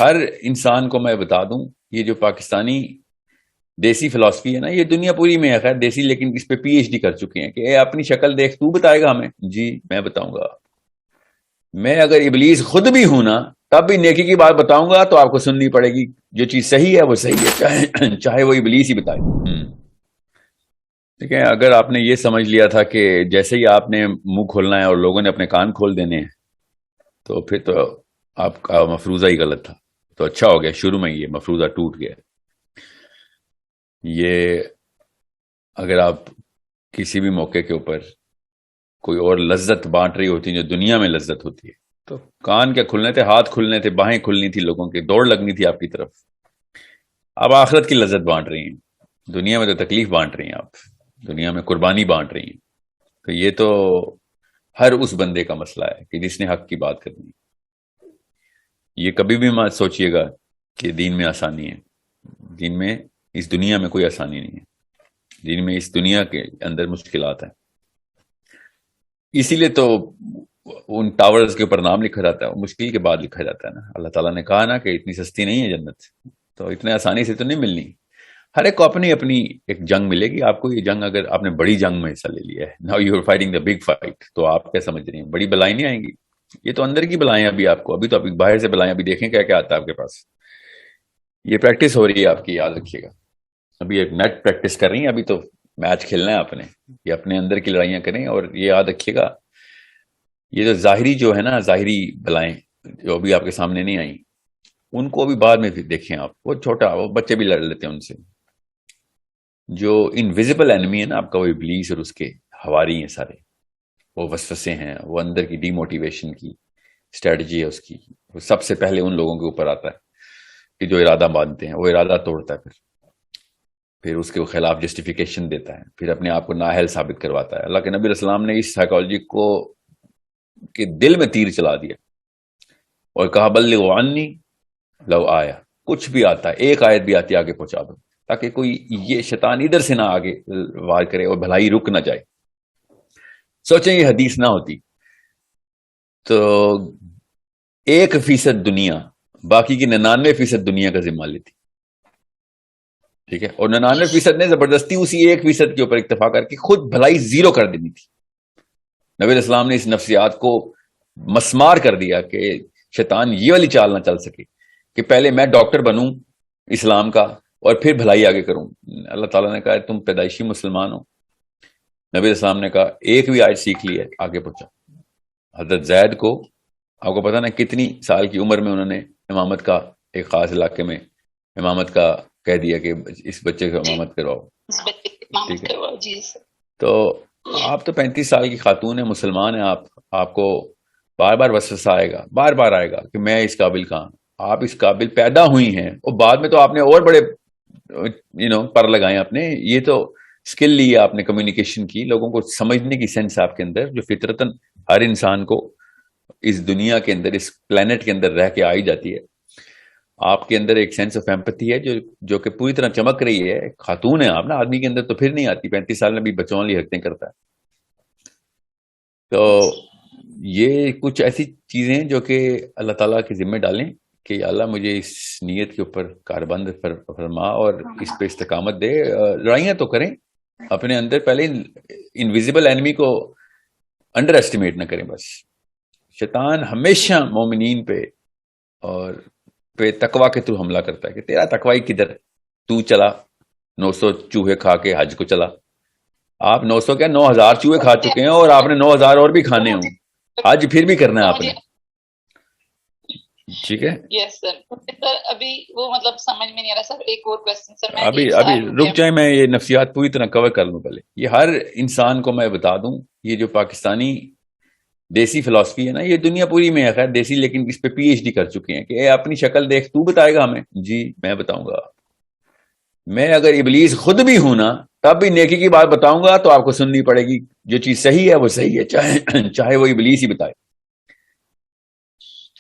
ہر انسان کو میں بتا دوں، یہ جو پاکستانی دیسی فلسفی ہے نا، یہ دنیا پوری میں ہے خیر دیسی، لیکن اس پہ پی ایچ ڈی کر چکے ہیں کہ اے اپنی شکل دیکھ، تو بتائے گا ہمیں؟ جی میں بتاؤں گا۔ میں اگر ابلیس خود بھی ہوں نا، تب بھی نیکی کی بات بتاؤں گا تو آپ کو سننی پڑے گی۔ جو چیز صحیح ہے وہ صحیح ہے، چاہے وہ ابلیس ہی بتائے۔ ٹھیک ہے، اگر آپ نے یہ سمجھ لیا تھا کہ جیسے ہی آپ نے منہ کھولنا ہے اور لوگوں نے اپنے کان کھول دینے ہیں، تو پھر تو آپ کا مفروضہ ہی غلط تھا۔ تو اچھا ہو گیا شروع میں یہ مفروضہ ٹوٹ گیا۔ یہ اگر آپ کسی بھی موقع کے اوپر کوئی اور لذت بانٹ رہی ہوتی جو دنیا میں لذت ہوتی ہے، تو کان کیا کھلنے تھے، ہاتھ کھلنے تھے، باہیں کھلنی تھی، لوگوں کی دوڑ لگنی تھی آپ کی طرف۔ آپ آخرت کی لذت بانٹ رہی ہیں، دنیا میں تو تکلیف بانٹ رہی ہیں، آپ دنیا میں قربانی بانٹ رہی ہیں۔ تو یہ تو ہر اس بندے کا مسئلہ ہے کہ جس نے حق کی بات کرنی ہے۔ یہ کبھی بھی مت سوچئے گا کہ دین میں آسانی ہے۔ دین میں، اس دنیا میں کوئی آسانی نہیں ہے، دین میں اس دنیا کے اندر مشکلات ہیں۔ اسی لیے تو ان ٹاورز کے اوپر نام لکھا جاتا ہے، مشکل کے بعد لکھا جاتا ہے نا۔ اللہ تعالیٰ نے کہا نا کہ اتنی سستی نہیں ہے جنت، تو اتنے آسانی سے تو نہیں ملنی۔ ہر ایک کو اپنی اپنی ایک جنگ ملے گی۔ آپ کو یہ جنگ، اگر آپ نے بڑی جنگ میں حصہ لے لیا ہے، now you are fighting the big fight, تو آپ کیا سمجھ رہی ہیں بڑی بلائیں نہیں آئیں گی؟ یہ تو اندر کی بلائیں ابھی آپ کو، ابھی تو ابھی باہر سے بلائیں، ابھی دیکھیں کیا کیا آتا ہے آپ کے پاس۔ یہ پریکٹس ہو رہی ہے آپ کی، یاد رکھیے گا۔ ابھی ایک نیٹ پریکٹس کر رہی ہیں، ابھی تو میچ کھیلنا ہے آپ نے۔ یہ اپنے اندر کی لڑائیاں کریں، اور یہ یاد رکھیے گا، یہ جو ظاہری جو ہے نا، ظاہری بلائیں جو ابھی آپ کے سامنے نہیں آئیں، ان کو ابھی بعد میں دیکھیں آپ۔ وہ چھوٹا، وہ بچے بھی لڑ لیتے ہیں ان سے۔ جو انویزیبل اینمی ہے نا آپ کا، وہ ابلیس اور اس کے حواری ہیں سارے، وہ وسوسے ہیں، وہ اندر کی ڈی موٹیویشن کی اسٹریٹجی ہے اس کی۔ وہ سب سے پہلے ان لوگوں کے اوپر آتا ہے کہ جو ارادہ باندھتے ہیں، وہ ارادہ توڑتا ہے، پھر اس کے خلاف جسٹیفیکیشن دیتا ہے، پھر اپنے آپ کو نااہل ثابت کرواتا ہے۔ اللہ کے نبی علیہ السلام نے اس سائیکالوجی کو کہ دل میں تیر چلا دیا اور کہا بلغوا عنی لو آیا، کچھ بھی آتا ہے، ایک آیت بھی آتی ہے آگے پہنچا دو، تاکہ کوئی یہ شیطان ادھر سے نہ آگے وار کرے اور بھلائی رک نہ جائے۔ سوچیں یہ حدیث نہ ہوتی تو 1% دنیا باقی کی 99% دنیا کا ذمہ لیتی، ٹھیک ہے؟ اور 99% نے زبردستی اسی 1% کے اوپر اکتفا کر کے خود بھلائی زیرو کر دینی تھی۔ نبی علیہ السلام نے اس نفسیات کو مسمار کر دیا کہ شیطان یہ والی چال نہ چل سکے کہ پہلے میں ڈاکٹر بنوں اسلام کا اور پھر بھلائی آگے کروں۔ اللہ تعالیٰ نے کہا تم پیدائشی مسلمان ہو۔ نبی علیہ السلام نے کہا ایک بھی آیت سیکھ لی ہے، آگے پہنچا۔ حضرت زید کو، آپ کو پتا نا کتنی سال کی عمر میں انہوں نے امامت کا، ایک خاص علاقے میں امامت کا کہہ دیا کہ اس بچے کو امامت کرواؤ، ٹھیک ہے؟ تو آپ تو 35 سال کی خاتون ہیں، مسلمان ہیں، آپ کو بار بار وسوسہ آئے گا، بار بار آئے گا کہ میں اس قابل کہاں۔ آپ اس قابل پیدا ہوئی ہیں، اور بعد میں تو آپ نے اور بڑے پر لگائے اپنے۔ یہ تو اسکل لی ہے آپ نے، کمیونیکیشن کی، لوگوں کو سمجھنے کی سینس آپ کے اندر، جو فطرتاً ہر انسان کو اس دنیا کے اندر، اس پلانٹ کے اندر رہ کے آئی جاتی ہے۔ آپ کے اندر ایک سینس آف ایمپتھی ہے جو کہ پوری طرح چمک رہی ہے۔ خاتون ہے آپ نا، آدمی کے اندر تو پھر نہیں آتی، 35 سال میں بھی بچوں والی حرکتیں کرتا ہے۔ تو یہ کچھ ایسی چیزیں جو کہ اللہ تعالیٰ کے ذمہ ڈالیں کہ یا اللہ مجھے اس نیت کے اوپر کاربند فرما اور اس پہ استقامت دے۔ لڑائیاں تو کریں اپنے اندر، پہلے انویزیبل اینمی کو انڈر ایسٹیمیٹ نہ کریں۔ بس شیطان ہمیشہ مومنین پہ اور تقوی کے تھرو حملہ کرتا ہے کہ تیرا تقوی کدھر، تو چلا 900 چوہے کھا کے حج کو چلا۔ آپ 900 کیا 9000 چوہے کھا چکے ہیں، اور آپ نے 9000 اور بھی کھانے ہوں، حج پھر بھی کرنا ہے آپ نے، ٹھیک ہے؟ یس سر۔ سر ابھی وہ مطلب سمجھ میں نہیں آ رہا سر، ایک اور کوسچن سر۔ میں ابھی رک جائیں، میں یہ نفسیات پوری طرح کور کر لوں پہلے۔ یہ ہر انسان کو میں بتا دوں، یہ جو پاکستانی دیسی فلسفی ہے نا، یہ دنیا پوری میں ہے خیر دیسی، لیکن اس پہ پی ایچ ڈی کر چکے ہیں کہ اے اپنی شکل دیکھ، تو بتائے گا ہمیں؟ جی میں بتاؤں گا۔ میں اگر ابلیس خود بھی ہوں نا، تب بھی نیکی کی بات بتاؤں گا تو آپ کو سننی پڑے گی۔ جو چیز صحیح ہے وہ صحیح ہے، چاہے وہ ابلیس ہی بتائے،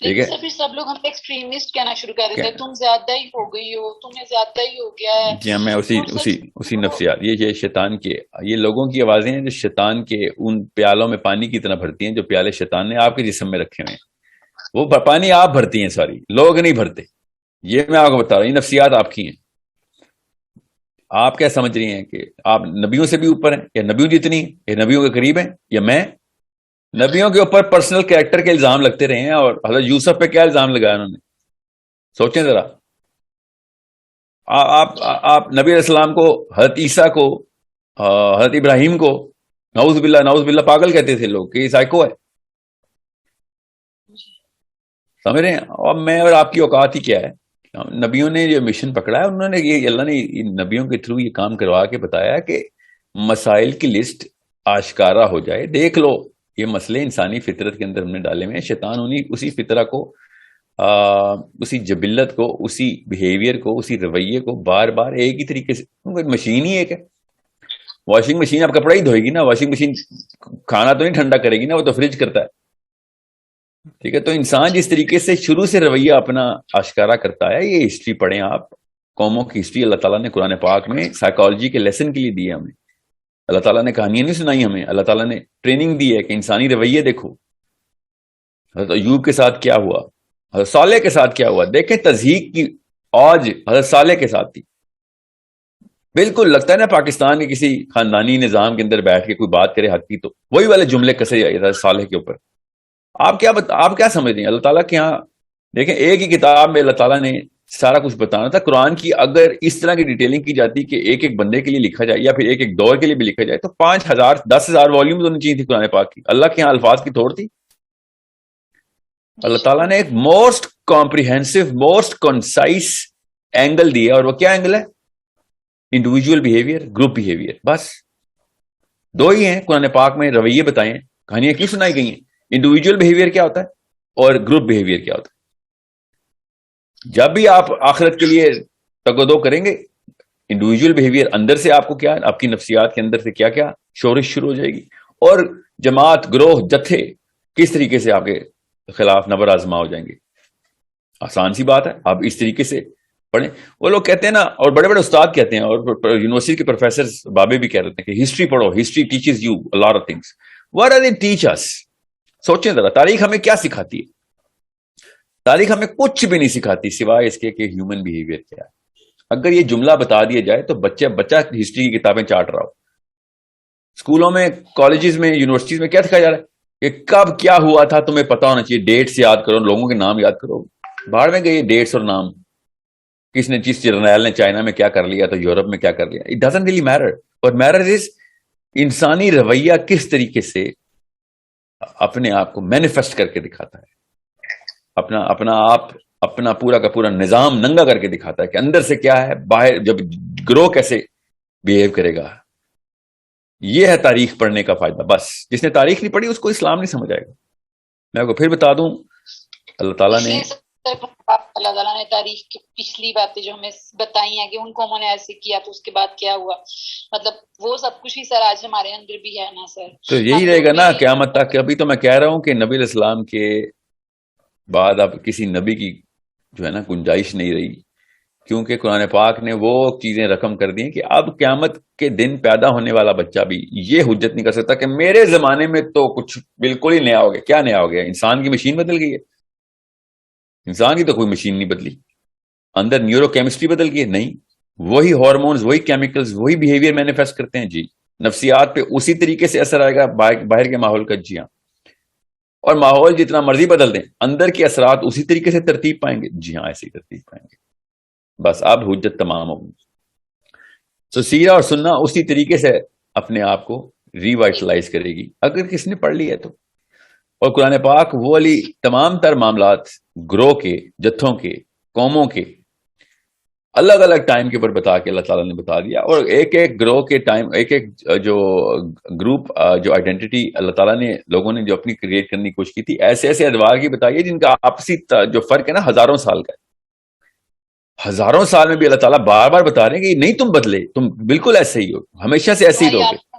ٹھیک ہے؟ پھر سب لوگ ہم ایکسٹریمسٹ کہنا شروع کر دیتے ہیں، تم زیادہ ہی ہو گئی ہو، تمہیں زیادہ ہی ہو گیا ہے۔ جی میں اسی نفسیات، یہ شیطان کے، یہ لوگوں کی آوازیں ہیں جو شیطان کے ان پیالوں میں پانی کی طرح بھرتی ہیں، جو پیالے شیطان نے آپ کے جسم میں رکھے ہوئے ہیں۔ وہ پانی آپ بھرتی ہیں، سوری لوگ نہیں بھرتے۔ یہ میں آپ کو بتا رہا ہوں، یہ نفسیات آپ کی ہیں. آپ کیا سمجھ رہی ہیں کہ آپ نبیوں سے بھی اوپر ہیں، یا نبیوں جتنی ہیں، یا نبیوں کے قریب ہیں، یا میں نبیوں کے اوپر پرسنل کریکٹر کے الزام لگتے رہے ہیں. اور حضرت یوسف پہ کیا الزام لگایا انہوں نے، سوچیں ذرا. آپ نبی علیہ السلام کو، حضرت عیسیٰ کو، حضرت ابراہیم کو نعوذ باللہ پاگل کہتے تھے لوگ کہ یہ سائیکو ہے. سمجھ رہے ہیں؟ اور میں اور آپ کی اوقات ہی کیا ہے. نبیوں نے جو مشن پکڑا ہے، انہوں نے یہ، اللہ نے نبیوں کے تھرو یہ کام کروا کے بتایا کہ مسائل کی لسٹ آشکارا ہو جائے. دیکھ لو یہ مسئلے انسانی فطرت کے اندر ہم نے ڈالے ہوئے ہیں. شیطان اسی فطرہ کو، اسی جبلت کو، اسی بیہیویئر کو، اسی رویے کو بار بار ایک ہی طریقے سے، مشین ہی ایک ہے. واشنگ مشین آپ کپڑا ہی دھوئے گی نا، واشنگ مشین کھانا تو نہیں ٹھنڈا کرے گی نا، وہ تو فریج کرتا ہے. ٹھیک ہے، تو انسان جس طریقے سے شروع سے رویہ اپنا آشکارا کرتا ہے، یہ ہسٹری پڑھیں آپ، قوموں کی ہسٹری اللہ تعالیٰ نے قرآن پاک میں سائیکالوجی کے لیسن کے لیے دی ہے ہمیں. اللہ تعالیٰ نے کہانیاں نہیں سنائی ہمیں، اللہ تعالیٰ نے ٹریننگ دی ہے کہ انسانی رویے دیکھو. حضرت ایوب کے ساتھ کیا ہوا، حضرت صالح کے ساتھ کیا ہوا. دیکھیں تضحیق کی اوج حضرت صالح کے ساتھ تھی. بالکل لگتا ہے نا پاکستان کے کسی خاندانی نظام کے اندر بیٹھ کے کوئی بات کرے حق کی تو وہی والے جملے کسے حضرت صالح کے اوپر. آپ کیا سمجھ رہے ہیں اللہ تعالیٰ کے یہاں؟ دیکھیں ایک ہی کتاب میں اللہ تعالیٰ نے سارا کچھ بتانا تھا. قرآن کی اگر اس طرح کی ڈیٹیلنگ کی جاتی کہ ایک ایک بندے کے لیے لکھا جائے یا پھر ایک ایک دور کے لیے بھی لکھا جائے، تو 5,000 10,000 والیوم ہونی چاہیے تھی قرآن پاک کی. اللہ کے یہاں الفاظ کی تھوڑ تھی. اللہ تعالیٰ نے ایک most comprehensive, most concise angle دیا، اور وہ کیا اینگل ہے؟ Individual behaviour, group behaviour. بس دو ہی ہیں قرآن پاک میں رویے بتائے ہیں. کہانیاں کیوں سنائی گئی ہیں؟ انڈیویجول بیہیویئر کیا ہوتا ہے اور گروپ بیہیویئر کیا ہوتا ہے. جب بھی آپ آخرت کے لیے تگودو کریں گے، انڈیویجول بیہیویئر اندر سے آپ کو کیا، آپ کی نفسیات کے اندر سے کیا کیا شورش شروع ہو جائے گی، اور جماعت، گروہ، جتھے کس طریقے سے آپ کے خلاف نبر آزما ہو جائیں گے. آسان سی بات ہے، آپ اس طریقے سے پڑھیں. وہ لوگ کہتے ہیں نا، اور بڑے بڑے استاد کہتے ہیں، اور یونیورسٹی کے پروفیسر بابے بھی کہہ رہے ہیں کہ ہسٹری پڑھو، history teaches you a lot of things. What are they teach us؟ سوچیں ذرا، تاریخ ہمیں کیا سکھاتی ہے؟ تاریخ ہمیں کچھ بھی نہیں سکھاتی سوائے اس کے کہ ہیومن بیہیویئر کیا ہے. اگر یہ جملہ بتا دیا جائے تو بچہ ہسٹری کی کتابیں چاٹ رہا ہو. اسکولوں میں، کالجز میں، یونیورسٹیز میں کیا سکھایا جا رہا ہے کہ کب کیا ہوا تھا تمہیں پتا ہونا چاہیے. ڈیٹس یاد کرو، لوگوں کے نام یاد کرو. باہر میں گئے ڈیٹس اور نام، کس نے، جس جرنیل نے چائنا میں کیا کر لیا تو یورپ میں کیا کر لیا. It doesn't really metre. اور میٹر از انسانی رویہ کس طریقے سے اپنے آپ کو مینیفیسٹ کر کے دکھاتا ہے، اپنا آپ، اپنا پورا کا پورا نظام ننگا کر کے دکھاتا ہے کہ اندر سے کیا ہے، باہر جب گروہ کیسے بیہیو کرے گا. یہ ہے تاریخ پڑھنے کا فائدہ. بس جس نے تاریخ نہیں پڑھی اس کو اسلام نہیں سمجھ آئے گا. میں آپ کو پھر بتا دوں، اللہ تعالیٰ نے اللہ تعالیٰ نے تاریخ کی پچھلی باتیں جو ہمیں بتائی ہیں کہ ان قوموں نے ایسے کیا تو اس کے بعد کیا ہوا، مطلب وہ سب کچھ ہی سر آج ہمارے اندر بھی ہے نا سر. تو یہی رہے گا نا قیامت تک. ابھی تو میں کہہ رہا ہوں کہ نبی علیہ السلام کے بعد اب کسی نبی کی جو ہے نا گنجائش نہیں رہی، کیونکہ قرآن پاک نے وہ چیزیں رقم کر دی ہیں کہ اب قیامت کے دن پیدا ہونے والا بچہ بھی یہ حجت نہیں کر سکتا کہ میرے زمانے میں تو کچھ بالکل ہی نیا ہو گیا. کیا نیا ہو گیا؟ انسان کی مشین بدل گئی ہے. انسان کی تو کوئی مشین نہیں بدلی. اندر نیورو کیمسٹری بدل گئی ہے؟ نہیں. وہی ہارمونز، وہی کیمیکلز، وہی بیہیویئر مینیفیسٹ کرتے ہیں. جی نفسیات پہ اسی طریقے سے اثر آئے گا باہر کے ماحول کا. جی ہاں. اور ماحول جتنا مرضی بدل دیں، اندر کے اثرات اسی طریقے سے ترتیب پائیں گے. جی ہاں، ایسی ترتیب پائیں گے. بس اب حجت تمام ہوگی. تو سیرہ اور سننا اسی طریقے سے اپنے آپ کو ریوائٹلائز کرے گی اگر کس نے پڑھ لی ہے تو. اور قرآن پاک وہ علی تمام تر معاملات گروہ کے، جتھوں کے، قوموں کے الگ الگ ٹائم کے اوپر بتا کے اللہ تعالیٰ نے بتا دیا. اور ایک ایک گروہ کے ٹائم، ایک ایک جو گروپ، جو آئیڈینٹی اللہ تعالیٰ نے لوگوں نے جو اپنی کریٹ کرنے کی کوشش کی تھی، ایسے ایسے ادوار کی بتائی ہے جن کا آپسی جو فرق ہے نا ہزاروں سال کا ہے. ہزاروں سال میں بھی اللہ تعالیٰ بار بار بتا رہے ہیں کہ نہیں تم بدلے، تم بالکل ایسے ہی ہو، ہمیشہ سے ایسے ہی رہو گے.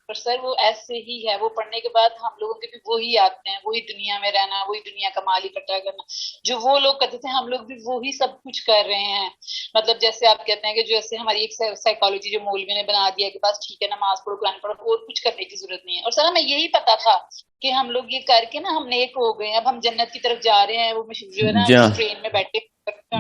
سر وہ ایسے ہی ہے، وہ پڑھنے کے بعد ہم لوگوں کے بھی وہی آتے ہیں، وہی دنیا میں رہنا، وہی دنیا کا مال اکٹھا کرنا جو وہ لوگ کرتے تھے، ہم لوگ بھی وہی سب کچھ کر رہے ہیں. مطلب جیسے آپ کہتے ہیں کہ جیسے ہماری ایک سائیکالوجی جو مولوی نے بنا دیا کہ بس ٹھیک ہے نماز پڑھو، قرآن پڑھو، اور کچھ کرنے کی ضرورت نہیں ہے. اور سر ہمیں یہی پتا تھا کہ ہم لوگ یہ کر کے نا ہم نیک ہو گئے، اب ہم جنت کی طرف جا رہے ہیں. وہ جو ہے نا ٹرین میں بیٹھے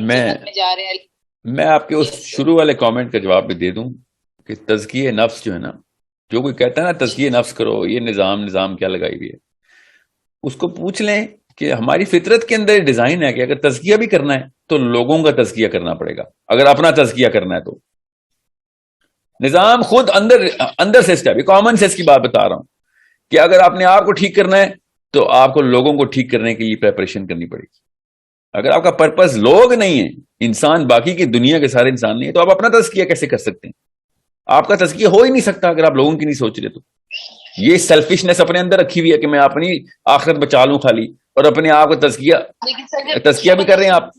ہم میں جنت میں جا رہے ہیں. میں آپ کے اس شروع والے کامنٹ کا جواب بھی دے دوں کہ تزکیہ نفس جو ہے نا، جو کوئی کہتا ہے نا تزکیہ نفس کرو، یہ نظام کیا لگائی ہوئی ہے، اس کو پوچھ لیں کہ ہماری فطرت کے اندر ڈیزائن ہے کہ اگر تزکیہ بھی کرنا ہے تو لوگوں کا تزکیہ کرنا پڑے گا. اگر اپنا تزکیہ کرنا ہے تو نظام خود اندر سے اسٹیپ، کامن سینس کی بات بتا رہا ہوں کہ اگر آپ نے آپ کو ٹھیک کرنا ہے تو آپ کو لوگوں کو ٹھیک کرنے کے لیے پریپریشن کرنی پڑے گی. اگر آپ کا پرپز لوگ نہیں ہے، انسان، باقی کی دنیا کے سارے انسان نہیں ہے، تو آپ اپنا تزکیہ کیسے کر سکتے ہیں؟ آپ کا تزکیہ ہو ہی نہیں سکتا اگر آپ لوگوں کی نہیں سوچ رہے. تو یہ سیلفشنس اپنے اندر رکھی ہوئی ہے کہ میں اپنی آخرت بچا لوں خالی، اور اپنے آپ کو تزکیہ بھی کر رہے ہیں آپ.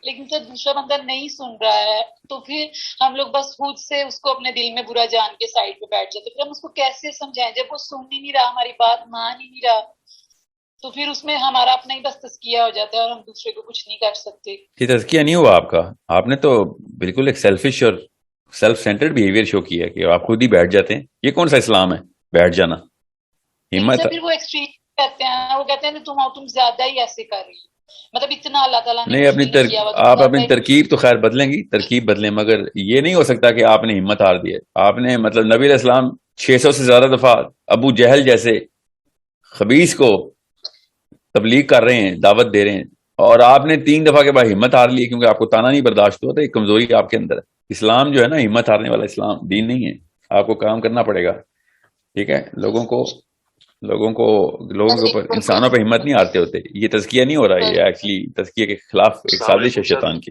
لیکن سر دوسرا بندہ نہیں سن رہا ہے تو پھر ہم لوگ بس خود سے اس کو اپنے دل میں برا جان کے سائڈ پہ بیٹھ جاتے. پھر ہم اس کو کیسے سمجھائیں جب وہ سن ہی نہیں رہا، ہماری بات مان ہی نہیں رہا؟ تو پھر اس میں ہمارا اپنا ہی بس تزکیہ ہو جاتا ہے اور ہم دوسرے کو کچھ نہیں کر سکتے. یہ تزکیہ نہیں ہوا آپ کا، آپ نے تو بالکل ایک سیلفش اور سیلف سینٹرڈ بیہیویئر شو کیا کہ آپ خود ہی بیٹھ جاتے ہیں. یہ کون سا اسلام ہے بیٹھ جانا؟ ہمت. پھر وہ ایکسٹریم کہتے ہیں، وہ کہتے ہیں تم زیادہ ہی ایسے کر رہی، مطلب اتنا اللہ تعالیٰ نے نہیں، آپ اپنی ترکیب تو خیر بدلیں گی، ترکیب بدلیں، مگر یہ نہیں ہو سکتا کہ آپ نے ہمت ہار دی ہے. آپ نے مطلب نبی علیہ السلام 600 سے زیادہ دفعہ ابو جہل جیسے خبیث کو تبلیغ کر رہے ہیں، دعوت دے رہے ہیں، اور آپ نے 3 دفعہ کے بعد ہمت ہار لی کیونکہ آپ کو تانا نہیں برداشت ہوا. تو ایک کمزوری آپ کے اندر ہے. اسلام جو ہے نا ہمت ہارنے والا اسلام دین نہیں ہے. آپ کو کام کرنا پڑے گا، ٹھیک ہے. لوگوں کے اوپر، انسانوں پہ ہمت نہیں ہارتے ہوتے. یہ تزکیہ نہیں ہو رہا ہے، یہ ایکچولی تزکیہ کے خلاف ایک سازش ہے شیطان کی.